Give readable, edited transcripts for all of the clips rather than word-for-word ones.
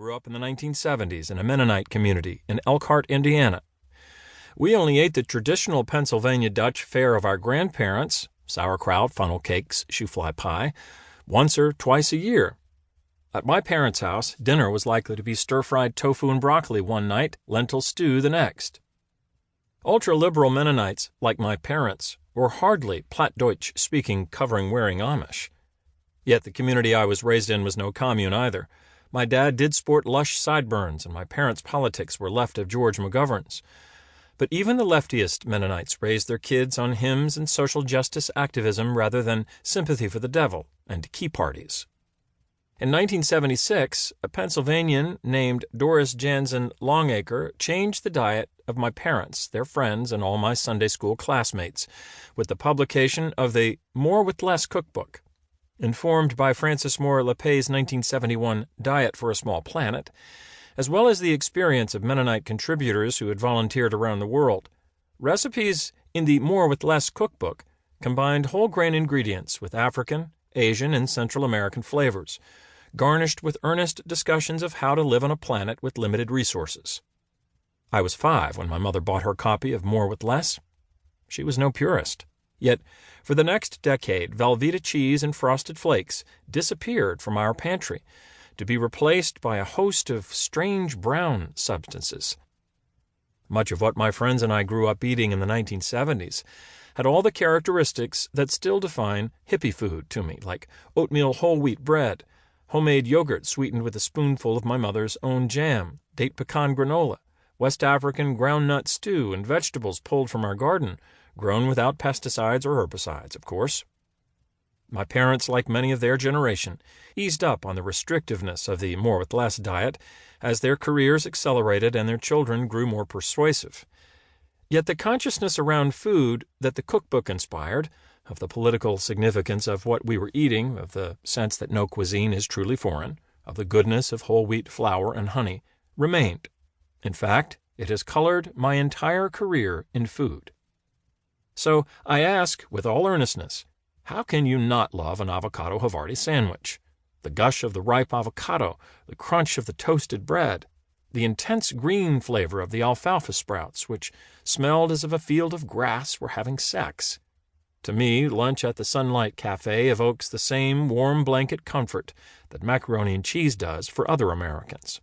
grew up in the 1970s in a Mennonite community in Elkhart, Indiana. We only ate the traditional Pennsylvania Dutch fare of our grandparents, sauerkraut, funnel cakes, shoe-fly pie, once or twice a year. At my parents' house, dinner was likely to be stir-fried tofu and broccoli one night, lentil stew the next. Ultra-liberal Mennonites, like my parents, were hardly Plattdeutsch-speaking, covering-wearing Amish. Yet the community I was raised in was no commune either. My dad did sport lush sideburns, and my parents' politics were left of George McGovern's. But even the leftiest Mennonites raised their kids on hymns and social justice activism rather than sympathy for the devil and key parties. In 1976, a Pennsylvanian named Doris Jansen Longacre changed the diet of my parents, their friends, and all my Sunday school classmates with the publication of the More with Less cookbook. Informed by Francis Moore Lepay's 1971 Diet for a Small Planet, as well as the experience of Mennonite contributors who had volunteered around the world. Recipes in the More with Less cookbook combined whole grain ingredients with African, Asian, and Central American flavors, garnished with earnest discussions of how to live on a planet with limited resources. I was 5 when my mother bought her copy of More with Less. She was no purist. Yet, for the next decade, Velveeta cheese and Frosted Flakes disappeared from our pantry, to be replaced by a host of strange brown substances. Much of what my friends and I grew up eating in the 1970s had all the characteristics that still define hippie food to me, like oatmeal whole wheat bread, homemade yogurt sweetened with a spoonful of my mother's own jam, date pecan granola, West African groundnut stew, and vegetables pulled from our garden, grown without pesticides or herbicides, of course. My parents, like many of their generation, eased up on the restrictiveness of the More with Less diet as their careers accelerated and their children grew more persuasive. Yet the consciousness around food that the cookbook inspired, of the political significance of what we were eating, of the sense that no cuisine is truly foreign, of the goodness of whole wheat flour and honey, remained. In fact, it has colored my entire career in food. So I ask with all earnestness, how can you not love an avocado Havarti sandwich? The gush of the ripe avocado, the crunch of the toasted bread, the intense green flavor of the alfalfa sprouts, which smelled as if a field of grass were having sex. To me, lunch at the Sunlight Cafe evokes the same warm blanket comfort that macaroni and cheese does for other Americans.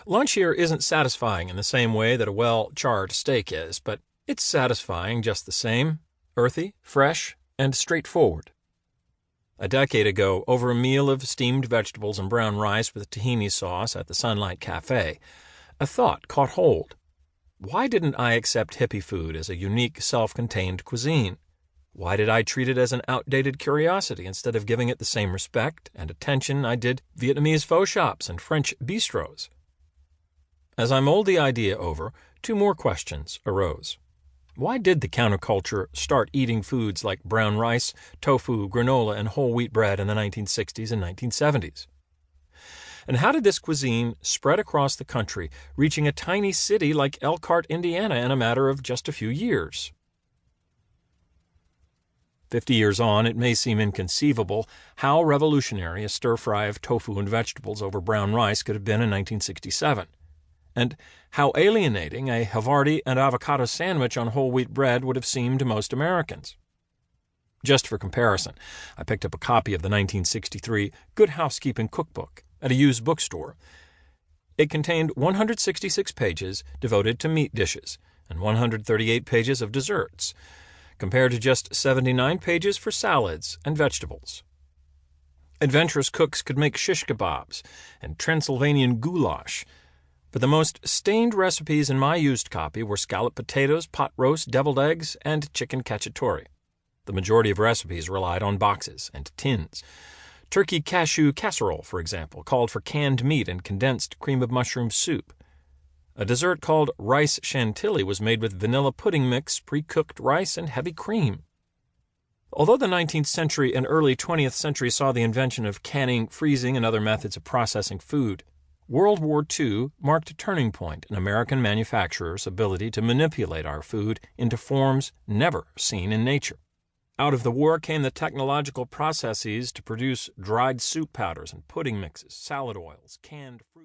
Lunch here isn't satisfying in the same way that a well-charred steak is, but it's satisfying just the same, earthy, fresh, and straightforward. A decade ago, over a meal of steamed vegetables and brown rice with tahini sauce at the Sunlight Cafe, a thought caught hold. Why didn't I accept hippie food as a unique, self-contained cuisine? Why did I treat it as an outdated curiosity instead of giving it the same respect and attention I did Vietnamese pho shops and French bistros? As I mulled the idea over, 2 more questions arose. Why did the counterculture start eating foods like brown rice, tofu, granola, and whole wheat bread in the 1960s and 1970s? And how did this cuisine spread across the country, reaching a tiny city like Elkhart, Indiana, in a matter of just a few years? 50 years on, it may seem inconceivable how revolutionary a stir-fry of tofu and vegetables over brown rice could have been in 1967. And how alienating a Havarti and avocado sandwich on whole wheat bread would have seemed to most Americans. Just for comparison, I picked up a copy of the 1963 Good Housekeeping Cookbook at a used bookstore. It contained 166 pages devoted to meat dishes and 138 pages of desserts, compared to just 79 pages for salads and vegetables. Adventurous cooks could make shish kebabs and Transylvanian goulash, but the most stained recipes in my used copy were scalloped potatoes, pot roast, deviled eggs, and chicken cacciatore. The majority of recipes relied on boxes and tins. Turkey cashew casserole, for example, called for canned meat and condensed cream of mushroom soup. A dessert called rice chantilly was made with vanilla pudding mix, pre-cooked rice, and heavy cream. Although the 19th century and early 20th century saw the invention of canning, freezing, and other methods of processing food, World War II marked a turning point in American manufacturers' ability to manipulate our food into forms never seen in nature. Out of the war came the technological processes to produce dried soup powders and pudding mixes, salad oils, canned fruit.